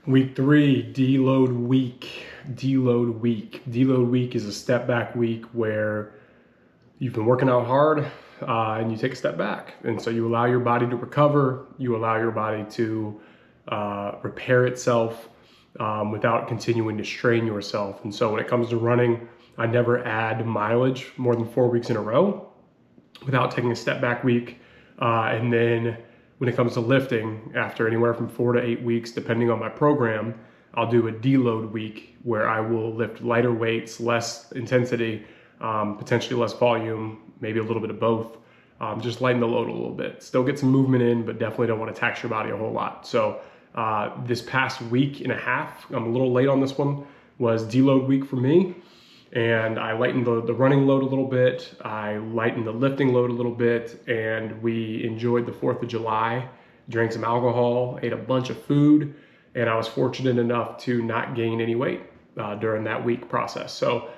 Week 3, deload week. Deload week. Deload week is a step back week where you've been working out hard and you take a step back. And so you allow your body to recover, you allow your body to repair itself without continuing to strain yourself. And so when it comes to running, I never add mileage more than 4 weeks in a row without taking a step back week. And then when it comes to lifting, after anywhere from 4 to 8 weeks, depending on my program, I'll do a deload week where I will lift lighter weights, less intensity, potentially less volume, maybe a little bit of both. Just lighten the load a little bit. Still get some movement in, but definitely don't want to tax your body a whole lot. So this past week and a half, I'm a little late on this one, was deload week for me. And I lightened the running load a little bit. I lightened the lifting load a little bit, and we enjoyed the 4th of July, drank some alcohol, ate a bunch of food, and I was fortunate enough to not gain any weight during that week process. So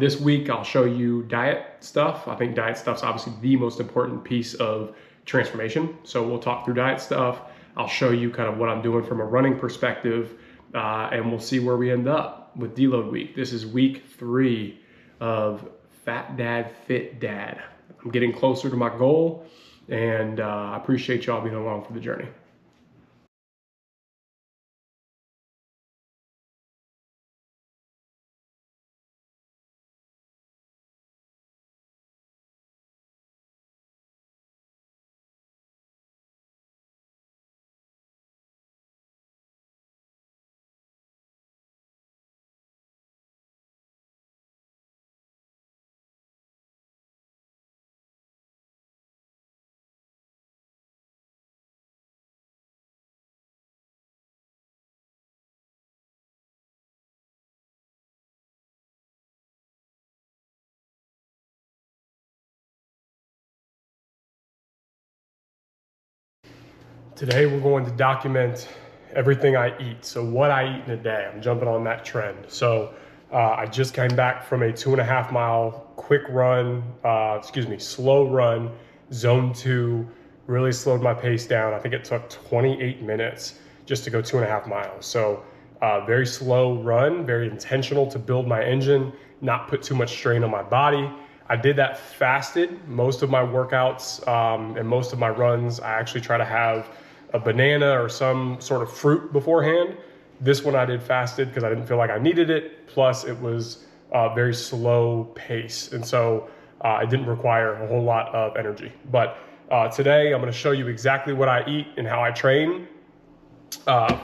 this week I'll show you diet stuff. I think diet stuff's obviously the most important piece of transformation. So we'll talk through diet stuff. I'll show you kind of what I'm doing from a running perspective, and we'll see where we end up with deload week. This is week 3 of Fat Dad, Fit Dad. I'm getting closer to my goal, and I appreciate y'all being along for the journey. Today we're going to document everything I eat. So what I eat in a day, I'm jumping on that trend. So I just came back from a 2.5 mile quick run, slow run, zone 2, really slowed my pace down. I think it took 28 minutes just to go 2.5 miles. So very slow run, very intentional to build my engine, not put too much strain on my body. I did that fasted. Most of my workouts and most of my runs, I actually try to have a banana or some sort of fruit beforehand. This one I did fasted because I didn't feel like I needed it. Plus it was very slow pace. And so it didn't require a whole lot of energy. But today I'm gonna show you exactly what I eat and how I train.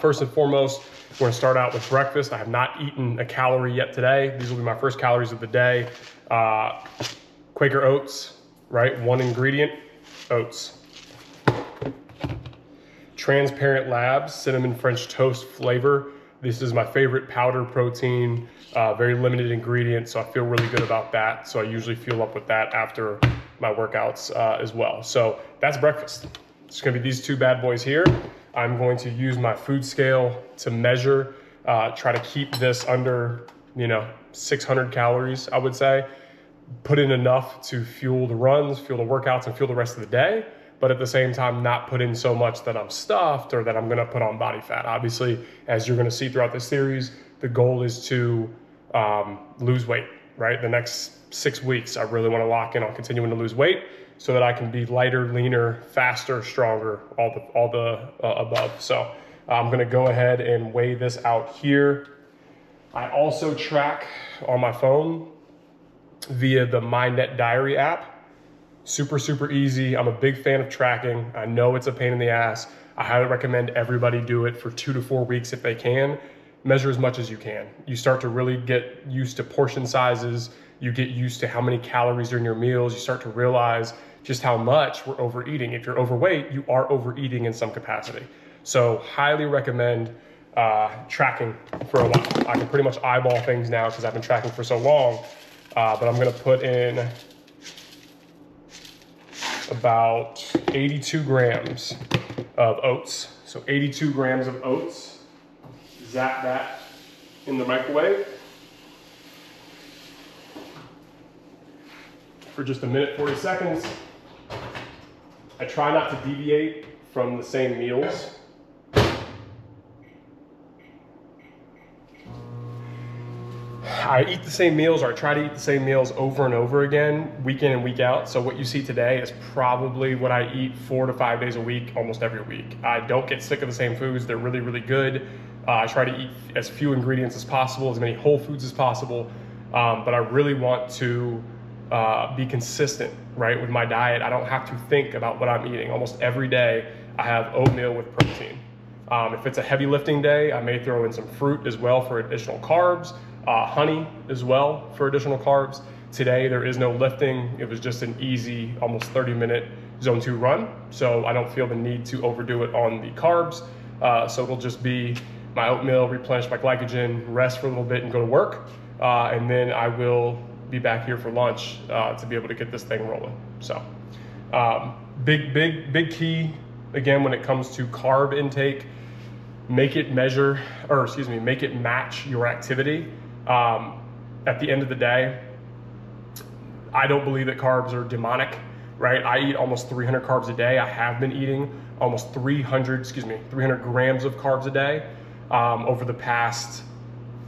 First and foremost, we're gonna start out with breakfast. I have not eaten a calorie yet today. These will be my first calories of the day. Quaker oats, right? One ingredient, oats. Transparent Labs cinnamon French toast flavor. This is my favorite powder protein, very limited ingredients, so I feel really good about that. So I usually fuel up with that after my workouts as well. So that's breakfast. It's gonna be these two bad boys here. I'm going to use my food scale to measure, try to keep this under, 600 calories, I would say. Put in enough to fuel the runs, fuel the workouts, and fuel the rest of the day, but at the same time, not put in so much that I'm stuffed or that I'm gonna put on body fat. Obviously, as you're gonna see throughout this series, the goal is to lose weight, right? The next 6 weeks, I really wanna lock in on continuing to lose weight so that I can be lighter, leaner, faster, stronger, all the above. So I'm gonna go ahead and weigh this out here. I also track on my phone via the MyNet Diary app. Super, super easy. I'm a big fan of tracking. I know it's a pain in the ass. I highly recommend everybody do it for 2 to 4 weeks if they can. Measure as much as you can. You start to really get used to portion sizes. You get used to how many calories are in your meals. You start to realize just how much we're overeating. If you're overweight, you are overeating in some capacity. So highly recommend tracking for a while. I can pretty much eyeball things now because I've been tracking for so long, but I'm gonna put in about 82 grams of oats. So 82 grams of oats, zap that in the microwave for just 1:40 seconds. I try not to deviate from the same meals. I eat the same meals, or I try to eat the same meals over and over again, week in and week out. So what you see today is probably what I eat 4 to 5 days a week, almost every week. I don't get sick of the same foods. They're really, really good. I try to eat as few ingredients as possible, as many whole foods as possible. But I really want to be consistent, right, with my diet. I don't have to think about what I'm eating. Almost every day I have oatmeal with protein. If it's a heavy lifting day, I may throw in some fruit as well for additional carbs, honey as well for additional carbs. Today there is no lifting. It was just an easy, almost 30-minute zone 2 run. So I don't feel the need to overdo it on the carbs. So it'll just be my oatmeal, replenish my glycogen, rest for a little bit and go to work. And then I will be back here for lunch to be able to get this thing rolling. So big key, again, when it comes to carb intake, make it match your activity. At the end of the day, I don't believe that carbs are demonic, right? I eat almost 300 carbs a day. I have been eating almost 300 grams of carbs a day over the past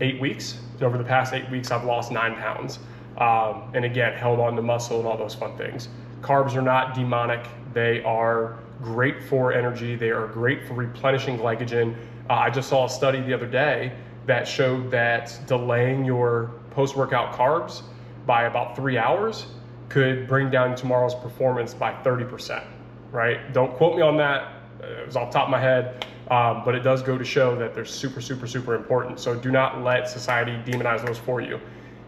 8 weeks. Over the past 8 weeks, I've lost 9 pounds. And again, held on to muscle and all those fun things. Carbs are not demonic. They are great for energy. They are great for replenishing glycogen. I just saw a study the other day that showed that delaying your post-workout carbs by about 3 hours could bring down tomorrow's performance by 30%, right? Don't quote me on that. It was off the top of my head, but it does go to show that they're super important. So do not let society demonize those for you.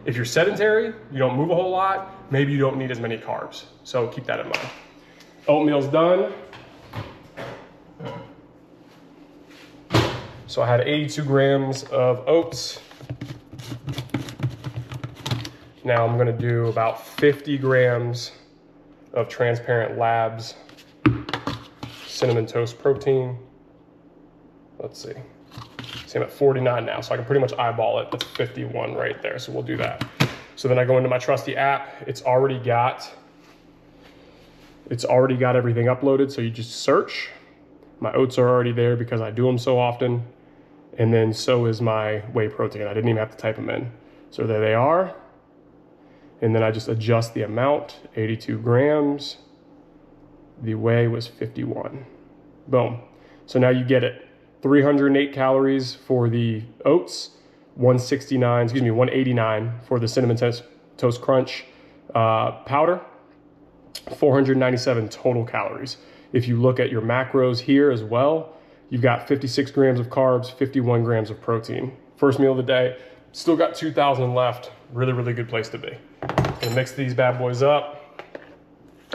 If you're sedentary, you don't move a whole lot, maybe you don't need as many carbs. So keep that in mind. Oatmeal's done. So I had 82 grams of oats. Now I'm gonna do about 50 grams of Transparent Labs cinnamon toast protein. Let's see. See, I'm at 49 now, so I can pretty much eyeball it. That's 51 right there, so we'll do that. So then I go into my trusty app. It's already got everything uploaded, so you just search. My oats are already there because I do them so often. And then so is my whey protein. I didn't even have to type them in. So there they are. And then I just adjust the amount, 82 grams. The whey was 51. Boom. So now you get it. 308 calories for the oats, 189 for the cinnamon toast crunch powder, 497 total calories. If you look at your macros here as well, you've got 56 grams of carbs, 51 grams of protein. First meal of the day, still got 2,000 left. Really good place to be. Gonna mix these bad boys up.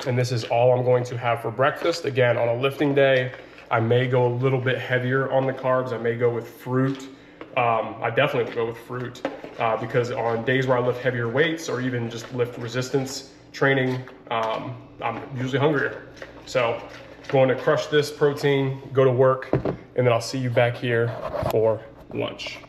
And this is all I'm going to have for breakfast. Again, on a lifting day, I may go a little bit heavier on the carbs. I may go with fruit. I definitely will go with fruit because on days where I lift heavier weights or even just lift resistance training, I'm usually hungrier. So going to crush this protein, go to work, and then I'll see you back here for lunch.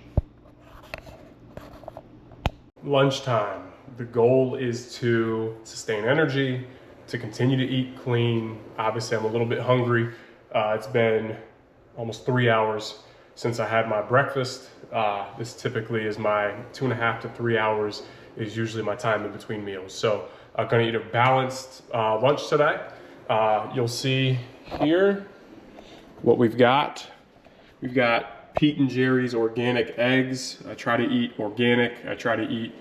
Lunchtime. The goal is to sustain energy, to continue to eat clean. Obviously, I'm a little bit hungry. It's been almost 3 hours since I had my breakfast. This typically is my 2.5 to 3 hours is usually my time in between meals. So I'm gonna eat a balanced lunch today. You'll see here what we've got. We've got Pete and Jerry's organic eggs. I try to eat organic. I try to eat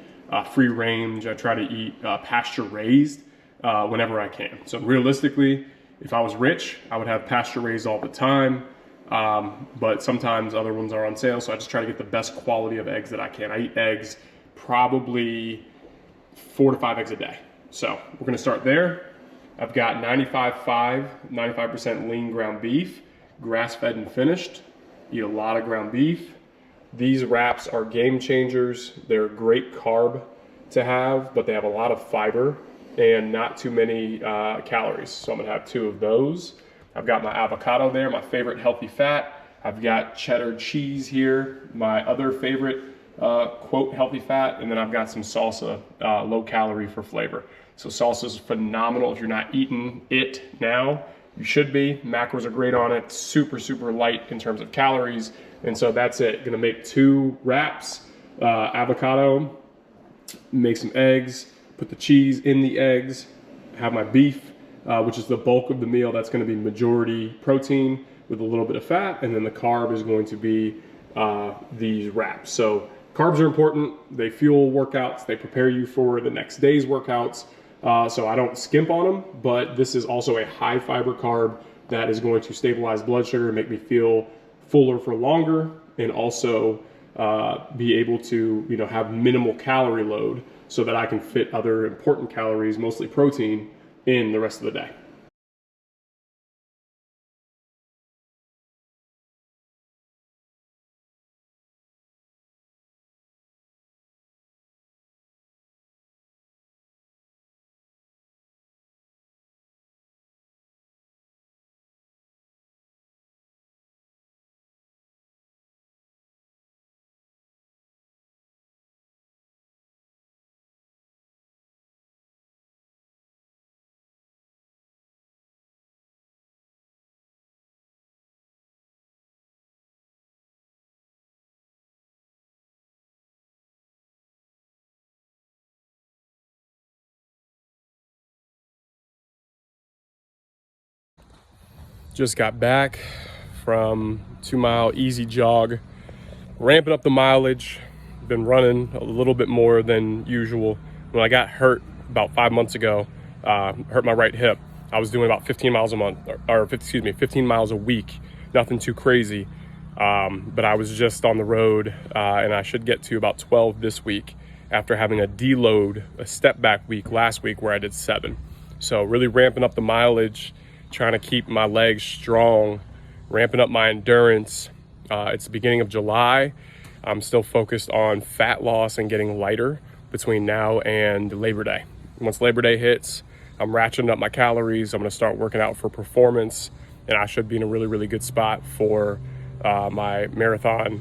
free range. I try to eat pasture raised whenever I can. So realistically, if I was rich, I would have pasture raised all the time. But sometimes other ones are on sale. So I just try to get the best quality of eggs that I can. I eat eggs probably 4 to 5 eggs a day. So we're gonna start there. I've got 95% lean ground beef, grass-fed and finished. Eat a lot of ground beef. These wraps are game changers. They're great carb to have, but they have a lot of fiber and not too many calories. So I'm gonna have 2 of those. I've got my avocado there, my favorite healthy fat. I've got cheddar cheese here, my other favorite quote healthy fat, and then I've got some salsa, low calorie for flavor. So salsa is phenomenal. If you're not eating it now, you should be. Macros are great on it. Super light in terms of calories. And so that's it. Gonna make 2 wraps, avocado make some eggs, put the cheese in the eggs, have my beef, which is the bulk of the meal. That's going to be majority protein with a little bit of fat, and then the carb is going to be these wraps. So carbs are important. They fuel workouts. They prepare you for the next day's workouts. So I don't skimp on them, but this is also a high fiber carb that is going to stabilize blood sugar and make me feel fuller for longer, and also be able to, you know, have minimal calorie load so that I can fit other important calories, mostly protein, in the rest of the day. Just got back from 2-mile easy jog, ramping up the mileage. Been running a little bit more than usual. When I got hurt about 5 months ago, hurt my right hip, I was doing about 15 miles a month, or 15 miles a week. Nothing too crazy, but I was just on the road, and I should get to about 12 this week after having a deload, a step back week last week where I did 7. So really ramping up the mileage, trying to keep my legs strong, ramping up my endurance. It's the beginning of July. I'm still focused on fat loss and getting lighter between now and Labor Day. Once Labor Day hits, I'm ratcheting up my calories. I'm gonna start working out for performance, and I should be in a really, really good spot for my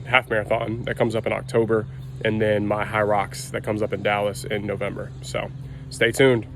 half marathon that comes up in October, and then my High Rocks that comes up in Dallas in November. So stay tuned.